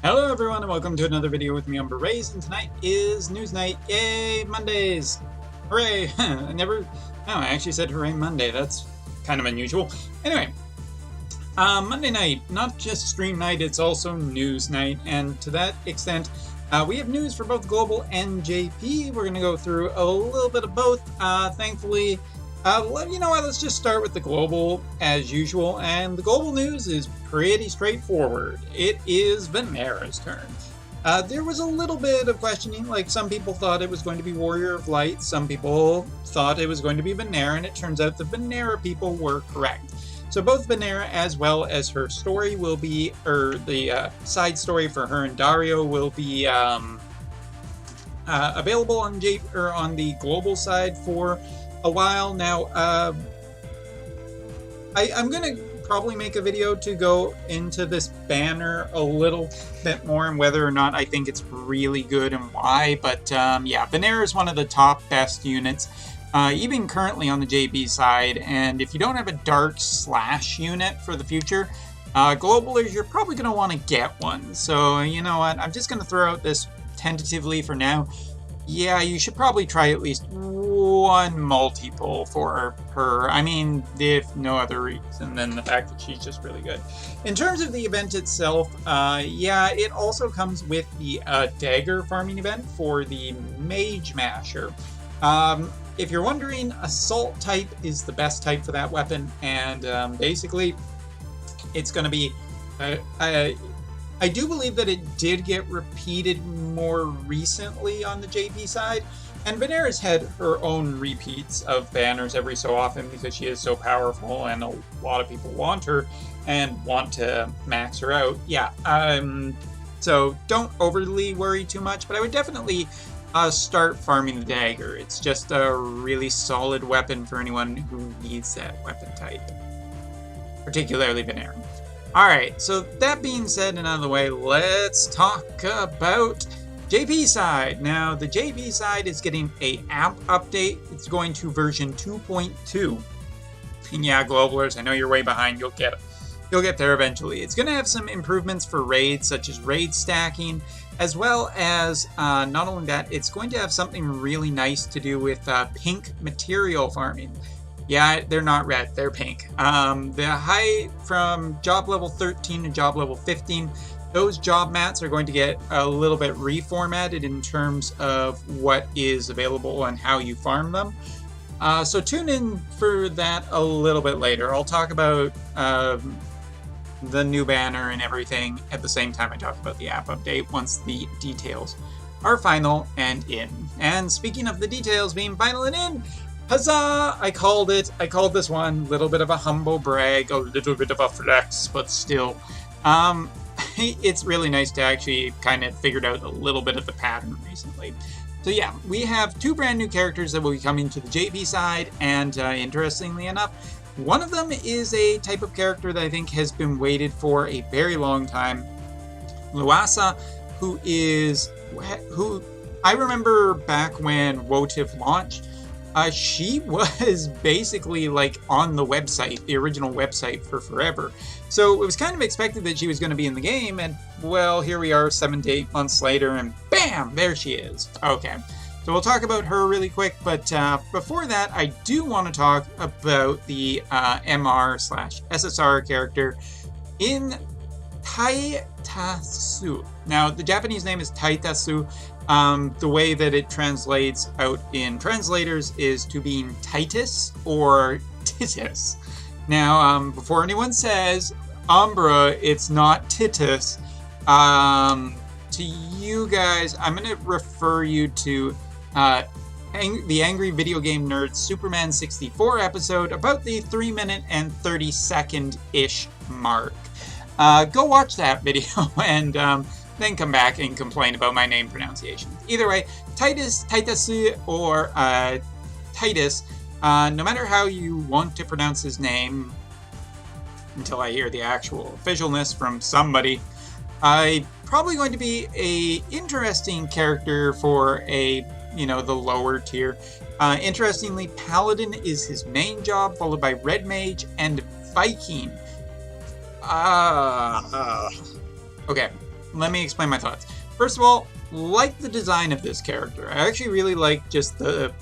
Hello everyone and welcome to another video with me, Rays, and tonight is news night. Yay, Mondays! Hooray! I actually said hooray Monday. That's kind of unusual. Anyway, Monday night, not just stream night, it's also news night, and to that extent, we have news for both Global and JP. We're going to go through a little bit of both. Thankfully, you know what, let's just start with the Global as usual, and the Global news is pretty straightforward. It is Venera's turn. There was a little bit of questioning, like some people thought it was going to be Warrior of Light, some people thought it was going to be Venera, and it turns out the Venera people were correct. So both Venera as well as her story will be, or the side story for her and Dario will be available on on the Global side for a while now. I'm gonna probably make a video to go into this banner a little bit more and whether or not I think it's really good and why, but yeah, Venera is one of the top best units, even currently on the JB side, and if you don't have a Dark Slash unit for the future, Globalers, you're probably going to want to get one. So you know what, I'm just going to throw out this tentatively for now. Yeah, you should probably try at least one multiple for her. I mean, if no other reason than the fact that she's just really good. In terms of the event itself, yeah, it also comes with the dagger farming event for the Mage Masher. If you're wondering, Assault type is the best type for that weapon, and basically, it's going to be... I do believe that it did get repeated more recently on the JP side, and Venera's had her own repeats of banners every so often because she is so powerful and a lot of people want her and want to max her out. Yeah, so don't overly worry too much, but I would definitely start farming the dagger. It's just a really solid weapon for anyone who needs that weapon type, particularly Venera. Alright, so that being said and out of the way, let's talk about JP side. Now, the JP side is getting a app update. It's going to version 2.2. And yeah, Globalers, I know you're way behind. You'll get there eventually. It's going to have some improvements for raids, such as raid stacking, as well as, not only that, it's going to have something really nice to do with pink material farming. Yeah, they're not red, they're pink. The height from job level 13 to job level 15, those job mats are going to get a little bit reformatted in terms of what is available and how you farm them. So tune in for that a little bit later. I'll talk about the new banner and everything at the same time I talk about the app update once the details are final and in. And speaking of the details being final and in, huzzah! I called it. I called this one. Little bit of a humble brag, a little bit of a flex, but still. It's really nice to actually kind of figured out a little bit of the pattern recently. So yeah, we have two brand new characters that will be coming to the JP side, and interestingly enough, one of them is a type of character that I think has been waited for a very long time. Luatha, who I remember back when WOTV launched, she was basically like on the website, the original website for forever. So it was kind of expected that she was going to be in the game, and well, here we are 7 to 8 months later, and bam, there she is. Okay, so we'll talk about her really quick, but before that, I do want to talk about the MR/SSR character in Titus. Now, the Japanese name is Titus. The way that it translates out in translators is to being Titus or Titus. Now, before anyone says, Umbra, it's not Titus, to you guys, I'm going to refer you to the Angry Video Game Nerd Superman 64 episode about the 3-minute and 30-second-ish mark. Go watch that video and then come back and complain about my name pronunciation. Either way, Titus, or Titus, no matter how you want to pronounce his name, until I hear the actual officialness from somebody, probably going to be a interesting character for the lower tier. Interestingly, Paladin is his main job, followed by Red Mage and Viking. Okay, let me explain my thoughts. First of all, like the design of this character. I actually really like just the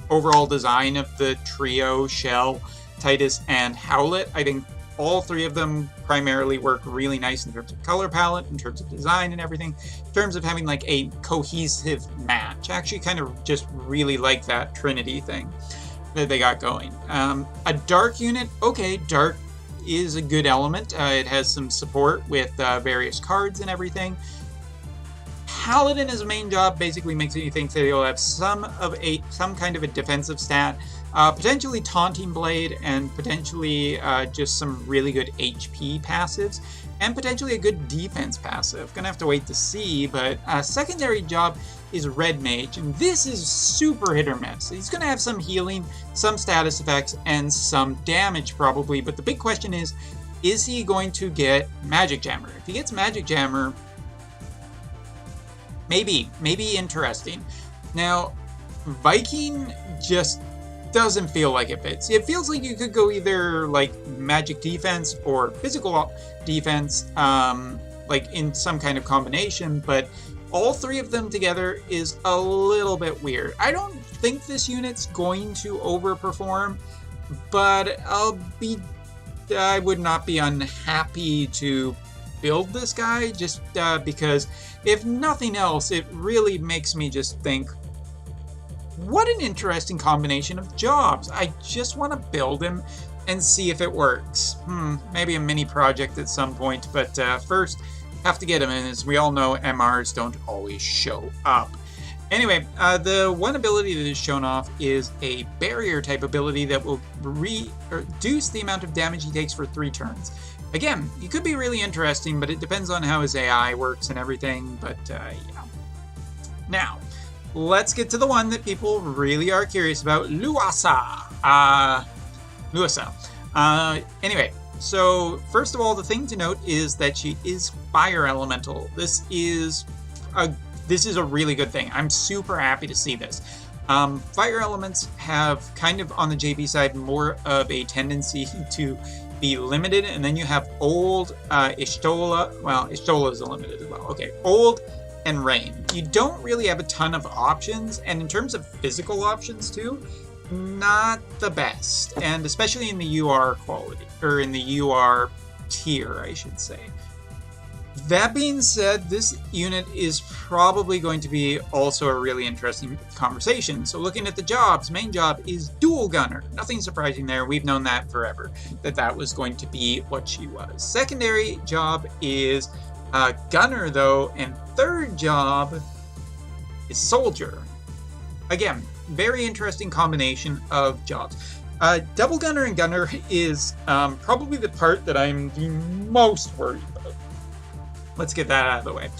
overall design of the trio, Shell, Titus, and Howlet. I think all three of them primarily work really nice in terms of color palette, in terms of design and everything, in terms of having like a cohesive match. I actually kind of just really like that Trinity thing that they got going. A dark unit, okay, dark is a good element. It has some support with various cards and everything. Paladin as a main job basically makes me think that he'll have some kind of a defensive stat, potentially Taunting Blade, and potentially just some really good HP passives, and potentially a good defense passive. Gonna have to wait to see, but secondary job is Red Mage, and this is super hit or miss. He's gonna have some healing, some status effects, and some damage probably, but the big question is he going to get Magic Jammer? If he gets Magic Jammer, maybe interesting. Now, Viking just doesn't feel like it fits. It feels like you could go either like magic defense or physical defense, like in some kind of combination, but all three of them together is a little bit weird. I don't think this unit's going to overperform, but I would not be unhappy to build this guy, just because if nothing else, it really makes me just think, what an interesting combination of jobs. I just want to build him and see if it works. Maybe a mini project at some point, but first have to get him in. As we all know, MRs don't always show up. Anyway, the one ability that is shown off is a barrier type ability that will reduce the amount of damage he takes for 3 turns. Again, he could be really interesting, but it depends on how his AI works and everything, but yeah. Now, let's get to the one that people really are curious about, Luatha. Anyway, so first of all, the thing to note is that she is Fire Elemental. This is a really good thing. I'm super happy to see this. Fire elements have kind of on the JP side more of a tendency to be limited, and then you have old Ishtola. Well, Ishtola is limited as well. Okay, old and rain. You don't really have a ton of options, and in terms of physical options too, not the best, and especially in the UR quality, or in the UR tier, I should say. That being said, this unit is probably going to be also a really interesting conversation. So looking at the jobs, main job is Dual Gunner. Nothing surprising there. We've known that forever, that was going to be what she was. Secondary job is Gunner, though, and third job is Soldier. Again, very interesting combination of jobs. Double Gunner and Gunner is probably the part that I'm the most worried about. Let's get that out of the way.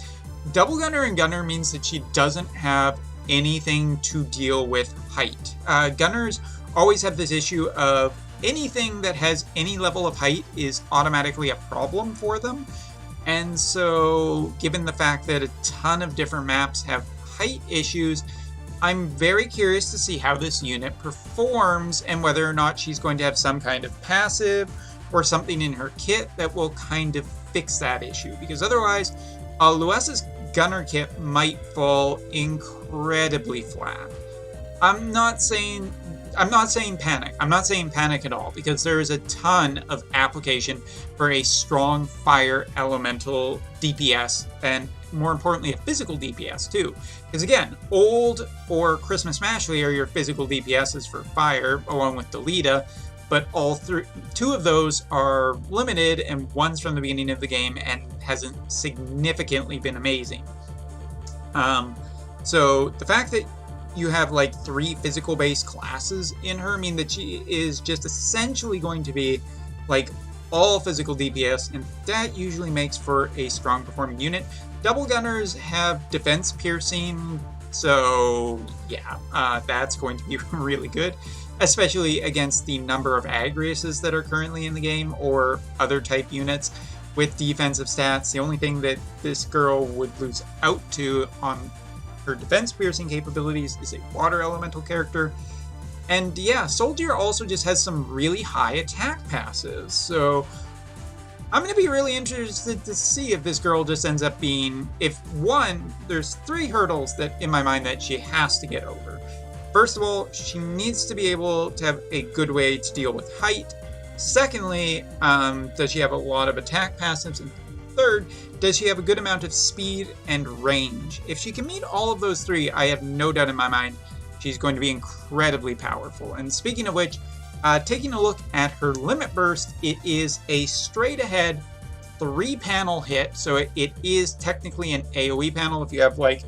Double Gunner and Gunner means that she doesn't have anything to deal with height. Gunners always have this issue of anything that has any level of height is automatically a problem for them. And so, given the fact that a ton of different maps have height issues, I'm very curious to see how this unit performs and whether or not she's going to have some kind of passive or something in her kit that will kind of fix that issue, because otherwise Luatha's Gunner kit might fall incredibly flat. I'm not saying panic. I'm not saying panic at all, because there is a ton of application for a strong fire elemental DPS, and more importantly a physical DPS too. Because again, old or Christmas Mashley are your physical DPSs for fire, along with Delita. But two of those are limited, and one's from the beginning of the game and hasn't significantly been amazing. So the fact that you have like 3 physical-based classes in her mean that she is just essentially going to be like all physical DPS, and that usually makes for a strong performing unit. Double Gunners have defense piercing, so yeah, that's going to be really good, especially against the number of Agriuses that are currently in the game, or other type units with defensive stats. The only thing that this girl would lose out to on her defense piercing capabilities is a water elemental character. And yeah, Soldier also just has some really high attack passes. So I'm going to be really interested to see if this girl just ends up being, if one, there's 3 hurdles that in my mind that she has to get over. First of all, she needs to be able to have a good way to deal with height. Secondly, does she have a lot of attack passives? And third, does she have a good amount of speed and range? If she can meet all of those 3, I have no doubt in my mind she's going to be incredibly powerful. And speaking of which, taking a look at her limit burst, it is a straight ahead 3-panel hit. So it is technically an AoE panel. If you have like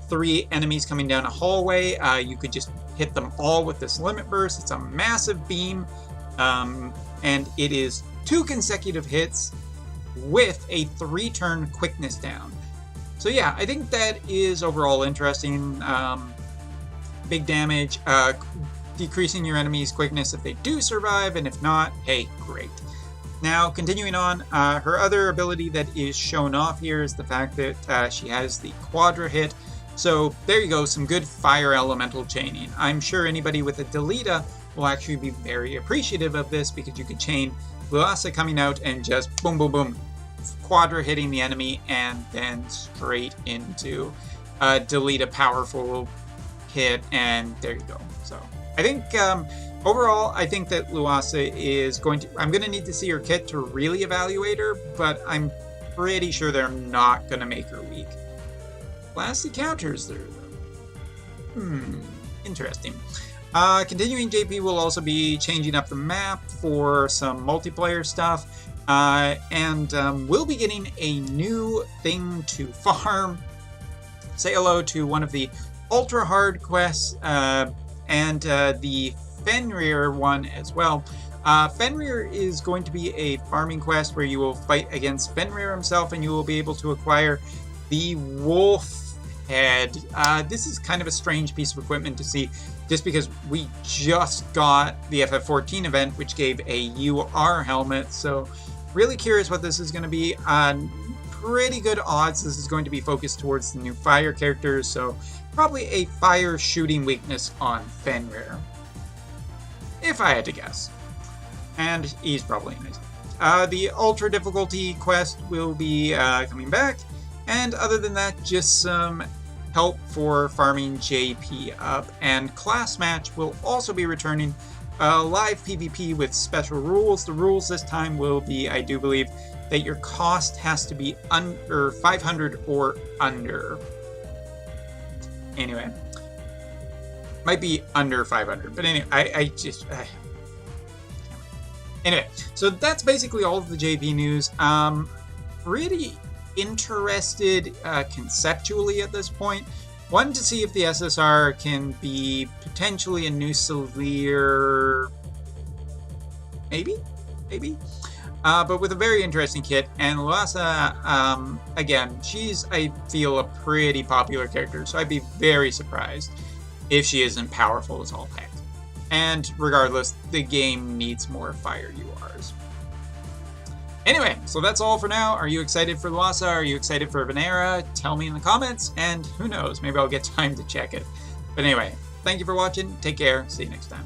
3 enemies coming down a hallway, you could just hit them all with this limit burst. It's a massive beam, and it is 2 consecutive hits with a 3-turn quickness down. So yeah, I think that is overall interesting. Big damage, decreasing your enemy's quickness if they do survive, and if not, hey, great. Now, continuing on, her other ability that is shown off here is the fact that she has the Quadra hit. So there you go, some good fire elemental chaining. I'm sure anybody with a Delita will actually be very appreciative of this, because you could chain Luatha coming out and just boom, boom, boom, Quadra hitting the enemy, and then straight into Delita powerful hit, and there you go. So I think overall, I think that Luatha is going to, I'm going to need to see her kit to really evaluate her, but I'm pretty sure they're not going to make her weak. Classy counters there, though. Interesting. Continuing, JP will also be changing up the map for some multiplayer stuff, and we'll be getting a new thing to farm. Say hello to one of the ultra hard quests, and the Fenrir one as well. Fenrir is going to be a farming quest where you will fight against Fenrir himself, and you will be able to acquire the wolf head. This is kind of a strange piece of equipment to see, just because we just got the FF14 event, which gave a UR helmet, so really curious what this is going to be. Pretty good odds this is going to be focused towards the new fire characters, so probably a fire shooting weakness on Fenrir, if I had to guess. And he's probably nice. The ultra difficulty quest will be coming back, and other than that, just some help for farming JP up. And class match will also be returning, live PvP with special rules. The rules this time will be, I do believe, that your cost has to be under 500 or under. Anyway, might be under 500, but anyway, anyway, so that's basically all of the JP news. Pretty interested conceptually at this point. Wanted to see if the SSR can be potentially a new Sylvere, maybe, but with a very interesting kit. And Luatha, again, she's, I feel, a pretty popular character, so I'd be very surprised if she isn't powerful as all heck. And regardless, the game needs more fire URs. Anyway, so that's all for now. Are you excited for Luatha? Are you excited for Venera? Tell me in the comments, and who knows, maybe I'll get time to check it. But anyway, thank you for watching. Take care. See you next time.